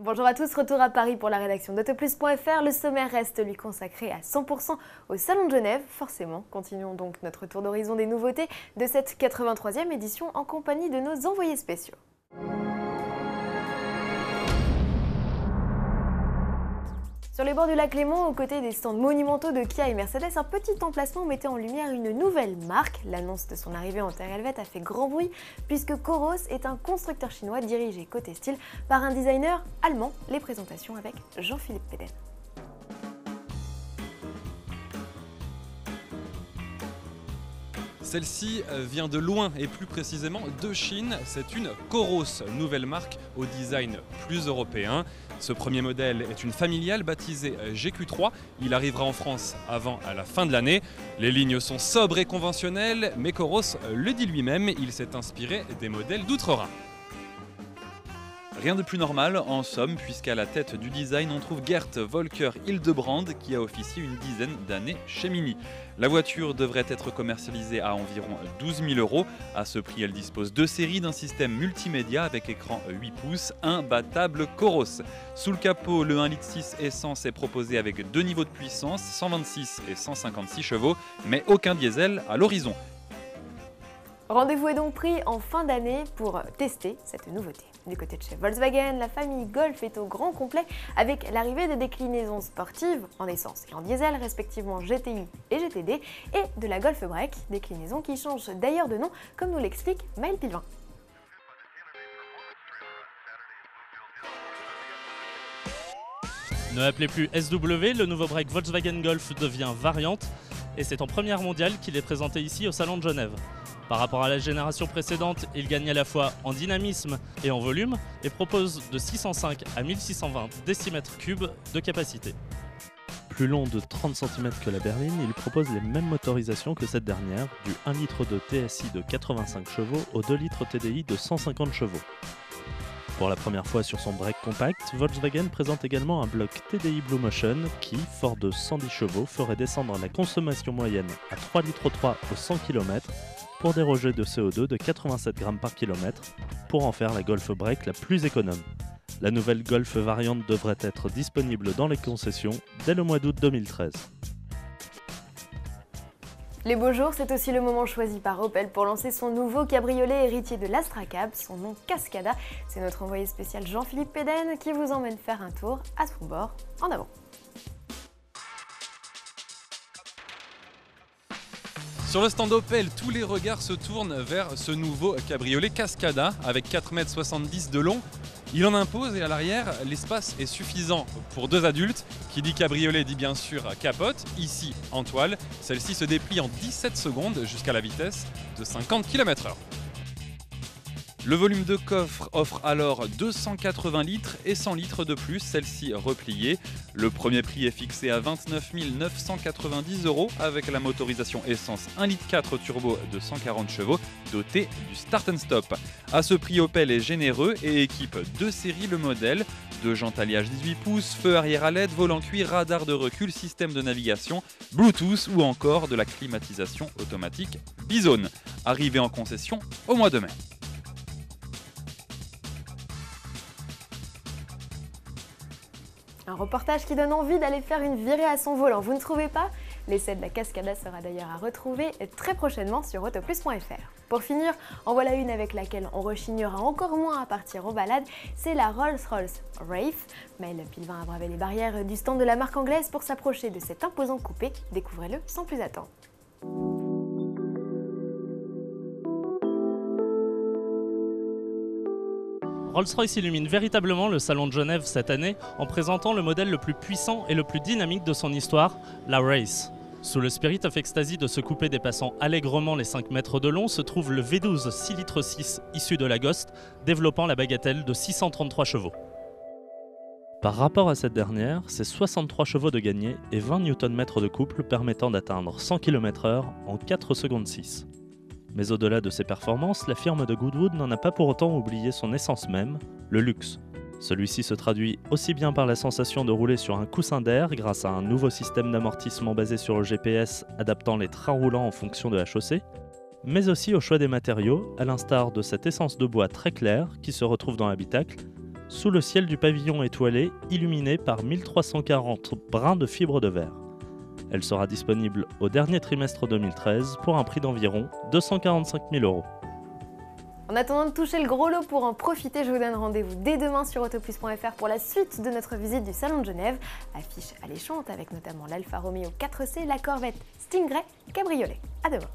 Bonjour à tous, retour à Paris pour la rédaction d'Autoplus.fr. Le sommaire reste lui consacré à 100% au Salon de Genève. Forcément, continuons donc notre tour d'horizon des nouveautés de cette 83e édition en compagnie de nos envoyés spéciaux. Sur les bords du lac Léman, aux côtés des stands monumentaux de Kia et Mercedes, un petit emplacement mettait en lumière une nouvelle marque. L'annonce de son arrivée en terre helvète a fait grand bruit puisque Coros est un constructeur chinois dirigé côté style par un designer allemand. Les présentations avec Jean-Philippe Péden. Celle-ci vient de loin et plus précisément de Chine. C'est une Coros, nouvelle marque au design plus européen. Ce premier modèle est une familiale baptisée GQ3. Il arrivera en France à la fin de l'année. Les lignes sont sobres et conventionnelles, mais Coros le dit lui-même, il s'est inspiré des modèles d'outre-Rhin. Rien de plus normal en somme, puisqu'à la tête du design on trouve Gert Volker Hildebrand qui a officié une dizaine d'années chez Mini. La voiture devrait être commercialisée à environ 12 000 €. À ce prix, elle dispose de séries d'un système multimédia avec écran 8 pouces, imbattable Coros. Sous le capot, le 1,6 litre essence est proposé avec deux niveaux de puissance, 126 et 156 chevaux, mais aucun diesel à l'horizon. Rendez-vous est donc pris en fin d'année pour tester cette nouveauté. Du côté de chez Volkswagen, la famille Golf est au grand complet avec l'arrivée des déclinaisons sportives en essence et en diesel, respectivement GTI et GTD, et de la Golf Break, déclinaison qui change d'ailleurs de nom, comme nous l'explique Maël Pilvin. Ne appelez plus SW, le nouveau break Volkswagen Golf devient variante et c'est en première mondiale qu'il est présenté ici au Salon de Genève. Par rapport à la génération précédente, il gagne à la fois en dynamisme et en volume et propose de 605 à 1620 décimètres-cubes de capacité. Plus long de 30 cm que la berline, il propose les mêmes motorisations que cette dernière, du 1 litre de TSI de 85 chevaux au 2 litres TDI de 150 chevaux. Pour la première fois sur son break compact, Volkswagen présente également un bloc TDI Blue Motion qui, fort de 110 chevaux, ferait descendre la consommation moyenne à 3,3 litres au 100 km pour des rejets de CO2 de 87 grammes par kilomètre pour en faire la Golf Break la plus économe. La nouvelle Golf variante devrait être disponible dans les concessions dès le mois d'août 2013. Les beaux jours, c'est aussi le moment choisi par Opel pour lancer son nouveau cabriolet héritier de l'Astra Cab, son nom Cascada. C'est notre envoyé spécial Jean-Philippe Péden qui vous emmène faire un tour à son bord. En avant. Sur le stand Opel, tous les regards se tournent vers ce nouveau cabriolet Cascada avec 4,70 m de long. Il en impose et à l'arrière, l'espace est suffisant pour deux adultes. Qui dit cabriolet dit bien sûr capote, ici en toile. Celle-ci se déplie en 17 secondes jusqu'à la vitesse de 50 km/h. Le volume de coffre offre alors 280 litres et 100 litres de plus, celle-ci repliée. Le premier prix est fixé à 29 990 € avec la motorisation essence 1,4 litre turbo de 140 chevaux dotée du Start and Stop. À ce prix, Opel est généreux et équipe deux séries le modèle, de jantes alliage 18 pouces, feu arrière à LED, volant cuir, radar de recul, système de navigation, Bluetooth ou encore de la climatisation automatique Bizone. Arrivé en concession au mois de mai. Un reportage qui donne envie d'aller faire une virée à son volant, vous ne trouvez pas? L'essai de la Cascada sera d'ailleurs à retrouver très prochainement sur Autoplus.fr. Pour finir, en voilà une avec laquelle on rechignera encore moins à partir en balade, c'est la Rolls-Royce Wraith. Maël Pilvin a bravé les barrières du stand de la marque anglaise pour s'approcher de cet imposant coupé. Découvrez-le sans plus attendre. Rolls-Royce illumine véritablement le Salon de Genève cette année en présentant le modèle le plus puissant et le plus dynamique de son histoire, la Wraith. Sous le Spirit of Ecstasy de ce coupé dépassant allègrement les 5 mètres de long se trouve le V12 6 litres 6 issu de la Ghost, développant la bagatelle de 633 chevaux. Par rapport à cette dernière, c'est 63 chevaux de gagné et 20 Nm de couple permettant d'atteindre 100 km/h en 4 secondes 6. Mais au-delà de ses performances, la firme de Goodwood n'en a pas pour autant oublié son essence même, le luxe. Celui-ci se traduit aussi bien par la sensation de rouler sur un coussin d'air grâce à un nouveau système d'amortissement basé sur le GPS adaptant les trains roulants en fonction de la chaussée, mais aussi au choix des matériaux, à l'instar de cette essence de bois très claire qui se retrouve dans l'habitacle, sous le ciel du pavillon étoilé, illuminé par 1340 brins de fibre de verre. Elle sera disponible au dernier trimestre 2013 pour un prix d'environ 245 000 €. En attendant de toucher le gros lot pour en profiter, je vous donne rendez-vous dès demain sur autoplus.fr pour la suite de notre visite du Salon de Genève. Affiche alléchante avec notamment l'Alfa Romeo 4C, la Corvette Stingray Cabriolet. À demain.